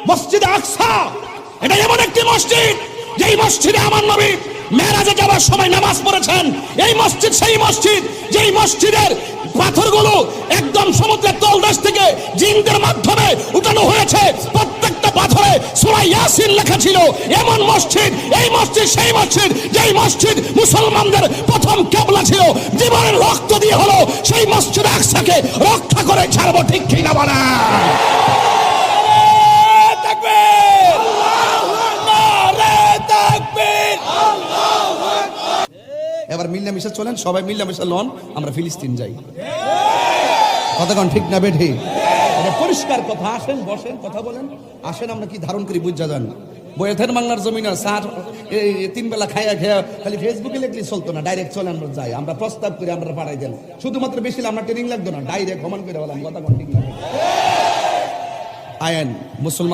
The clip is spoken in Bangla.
মসজিদে আকসা এটা এমন একটি মসজিদ যেই মসজিদে আমার নবী মেরাজে যাওয়ার সময় নামাজ পড়েছেন। এই মসজিদ সেই মসজিদ যেই মসজিদের পাথরগুলো একদম সমুদ্রের তলদেশ থেকে জিনদের মাধ্যমে উঠানো হয়েছে। প্রত্যেকটা পাথরে সূরা ইয়াসিন লেখা ছিল। এমন মসজিদ, এই মসজিদ সেই মসজিদ যেই মসজিদ মুসলমানদের প্রথম কিবলা ছিল। জীবনের রক্ত দিয়ে হলো সেই মসজিদ আকসাকে রক্ষা করে ছাড়বো, ঠিক কি না বলেন? এবার মিল্লামিশা চলেন, সবাই মিল্লামিশা লন, আমরা ফিলিস্তিন যাই। কতক্ষণ ঠিক না বেঠি? এটা পরিষ্কার কথা। আসেন, বসেন, কথা বলেন। আসেন, আমরা কি ধারণ করি বুঝা যান। বয়েথের বাংলার জমিনে সার তিন বেলা খাইয়া খেয়া খালি ফেসবুকে লিখলে চলতো না, ডাইরেক্ট চলে আমরা যাই। আমরা প্রস্তাব করে আমরা পাঠাই দেন, শুধুমাত্র বেশি আমরা ট্রেনিং লাগতো না, ডাইরেক্ট ভ্রমণ করে বললাম। কতক্ষণ ঠিক না? আয়েন মুসলমান